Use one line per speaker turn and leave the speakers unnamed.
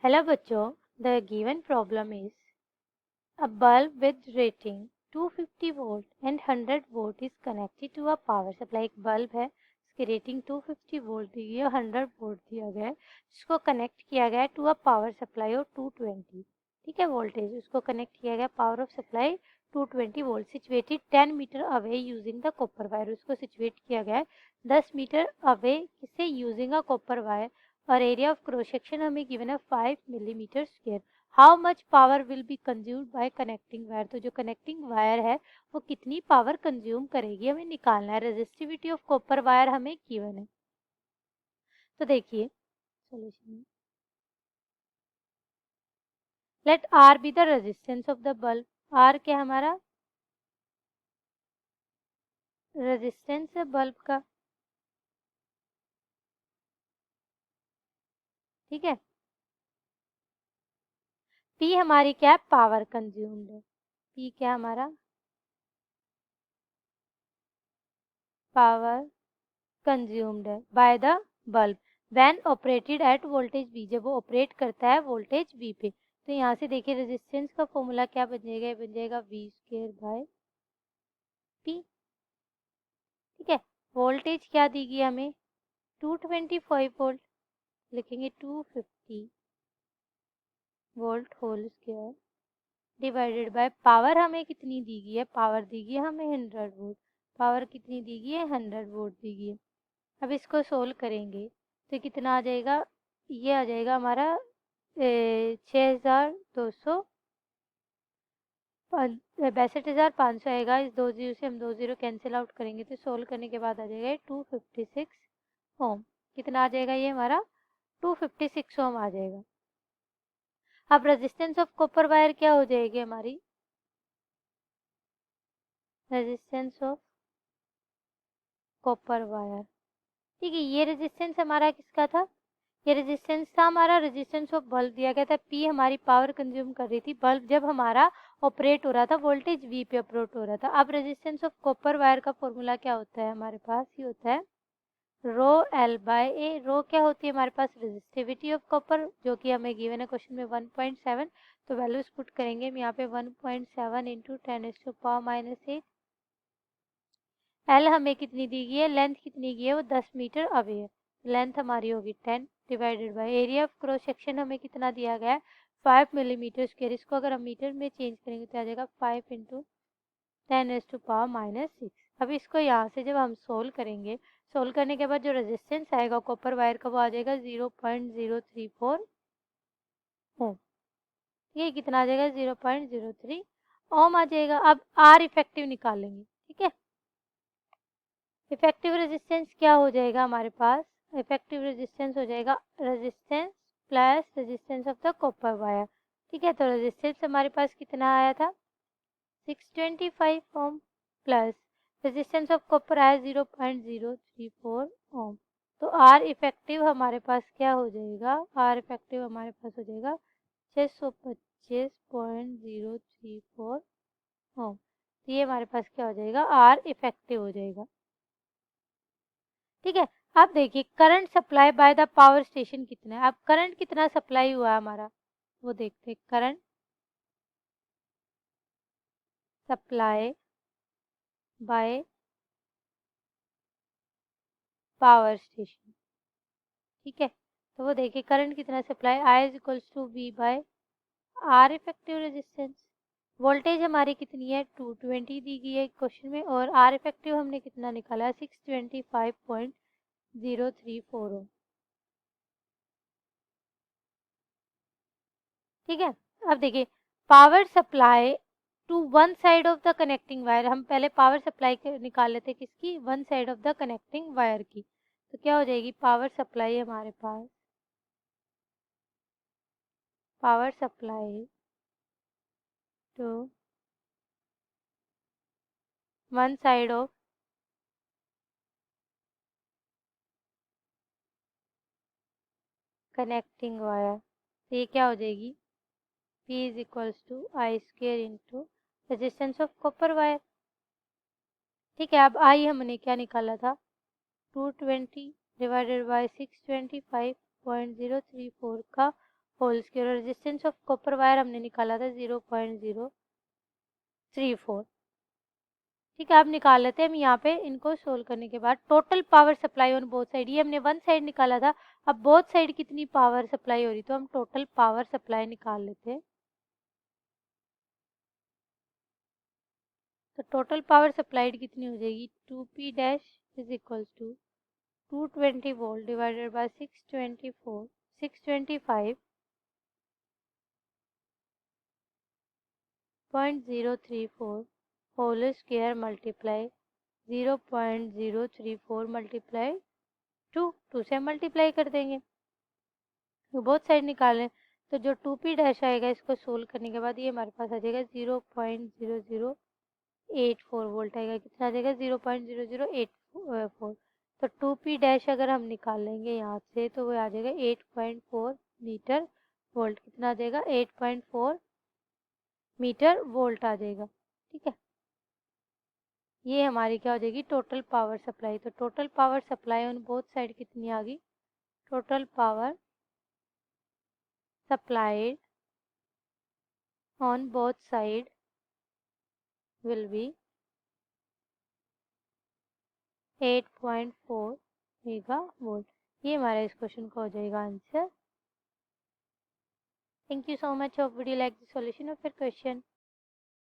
Hello बच्चों, the given problem is a bulb with rating 250 volt and 100 volt is connected to a power supply. एक bulb है, इसकी rating 250 volt दी गई है, 100 volt दिया गया है, जिसको कनेक्ट किया गया है टू अ पावर सप्लाई और 220, ठीक है, वोल्टेज उसको कनेक्ट किया गया power of supply 220 volt situated 10 metre away using the copper wire. उसको सिचुएट किया गया है 10 मीटर अवे किसे यूजिंग अ कॉपर वायर और एरिया ऑफ क्रॉस सेक्शन हमें गिवन है 5 millimetre square. How much power will be consumed by connecting wire. तो जो कनेक्टिंग वायर है वो कितनी पावर कंज्यूम करेगी हमें निकालना है. रेजिस्टिविटी ऑफ कॉपर वायर हमें गिवन है. तो देखिए solution, let R be the resistance of the bulb. R क्या हमारा रेजिस्टेंस है बल्ब का, ठीक है. पी हमारी क्या है, पावर कंज्यूम्ड है. पी क्या हमारा पावर कंज्यूम्ड है by the bulb when operated at voltage V. जब वो ऑपरेट करता है वोल्टेज वी पे. तो यहाँ से देखिए रेजिस्टेंस का फॉर्मूला क्या बन जाएगा, बन जाएगा वी स्क्वायर बाय पी, ठीक है. वोल्टेज क्या दी गई हमें 225 वोल्ट, लिखेंगे 250 volt whole square divided by power हमें कितनी दी गई है, पावर दी गई है हमें 100 वोल्ट. पावर कितनी दी गई है, 100 वोल्ट दी गई है. अब इसको सोल्व करेंगे तो कितना आ जाएगा, ये आ जाएगा हमारा 6200 62,500 आएगा. इस 2 जीरो से हम 2 जीरो कैंसिल आउट करेंगे तो सोल्व करने के बाद आ जाएगा 256 ओम. कितना आ जाएगा ये हमारा 256 ओम आ जाएगा. अब रेजिस्टेंस ऑफ कॉपर वायर क्या हो जाएगी हमारी, रेजिस्टेंस ऑफ कॉपर वायर, ठीक है. ये रेजिस्टेंस हमारा किसका था, ये रेजिस्टेंस था हमारा रेजिस्टेंस ऑफ बल्ब दिया गया था. पी हमारी पावर कंज्यूम कर रही थी बल्ब जब हमारा ऑपरेट हो रहा था वोल्टेज वी पे ऑपरेट हो रहा था. अब रेजिस्टेंस ऑफ कॉपर वायर का फॉर्मूला क्या होता है हमारे पास, ये होता है रो एल बाय ए. रो क्या होती है हमारे पास, रेजिस्टिविटी ऑफ कॉपर, जो कि हमें गिवन है क्वेश्चन में 1.7. तो वैल्यूज पुट करेंगे हम यहाँ पे 1.7 इंटू 10⁻⁻8. एल हमें कितनी दी गई है, लेंथ कितनी की है, वो 10 मीटर अवे है. लेंथ हमारी होगी 10 divided by area of cross section हमें कितना दिया गया है 5 मिलीमीटर स्क्वायर. इसको अगर हम मीटर में चेंज करेंगे तो आ जाएगा 5 इंटू 10⁻⁻6. अब इसको यहाँ से जब हम सोल्व करेंगे, सोल्व करने के बाद जो रेजिस्टेंस आएगा कॉपर वायर का वो आ जाएगा 0.034 ओम. ये कितना आ जाएगा 0.03 ओम आ जाएगा. अब आर इफेक्टिव निकालेंगे, ठीक है. इफेक्टिव रेजिस्टेंस क्या हो जाएगा हमारे पास, इफेक्टिव रेजिस्टेंस हो जाएगा resistance plus resistance of the copper wire, ठीक है. तो रेजिस्टेंस हमारे पास कितना आया था 625 ohm plus resistance of copper आया 0.034 ओम. तो आर इफेक्टिव हमारे पास क्या हो जाएगा, आर इफेक्टिव हमारे पास हो जाएगा 625.034 ओम. तो ये हमारे पास क्या हो जाएगा, आर इफेक्टिव हो जाएगा, ठीक है. अब देखिए current supply by the power station कितना है. अब करंट कितना सप्लाई हुआ है हमारा वो देखते हैं. Current supply by power station, ठीक है. तो वो देखिए करंट कितना supply, I is equals to V by R effective resistance. Voltage हमारी कितनी है 220 दी गई है क्वेश्चन में और आर इफेक्टिव हमने कितना निकाला है 625.034 ओम, ठीक है. अब देखिए power supply to one side of the connecting wire. हम पहले पावर सप्लाई निकाल लेते किसकी, one side of the connecting wire की. तो क्या हो जाएगी पावर सप्लाई हमारे पास, power supply to one side of connecting wire. तो ये क्या हो जाएगी P is equals to I square into resistance of copper wire, ठीक है. अब आई हमने क्या निकाला था 220 डिवाइडेड बाय 625.034 का whole square. Resistance of copper wire हमने निकाला था 0.034। ठीक है, आप निकाल लेते हैं हम यहाँ पे। इनको सोल्व करने के बाद total power supply on both side, ये हमने वन साइड निकाला था, अब बोथ साइड कितनी पावर सप्लाई हो रही, तो हम टोटल पावर सप्लाई निकाल लेते हैं। तो टोटल पावर सप्लाइड कितनी हो जाएगी, 2P dash is equals to 220 volt divided by 625.034 whole square multiply 0.034 multiply 2 से मल्टीप्लाई कर देंगे, बोथ साइड निकालें। तो जो 2P डैश आएगा इसको सोल्व करने के बाद ये हमारे पास आ जाएगा 0.0084 वोल्ट आएगा। कितना आ जाएगा, 0.0084। तो 2P डैश अगर हम निकाल लेंगे यहाँ से तो वो आ जाएगा 8.4 मीटर वोल्ट। कितना आ जाएगा, 8.4 मीटर वोल्ट आ जाएगा। ठीक है, ये हमारी क्या हो जाएगी, टोटल पावर सप्लाई। तो total power supply on both side कितनी आ गई, total power supplied on both side will be 8.4 mega volt. ये हमारा इस क्वेश्चन का हो जाएगा answer. Thank you so much. Hope video like the solution of your question.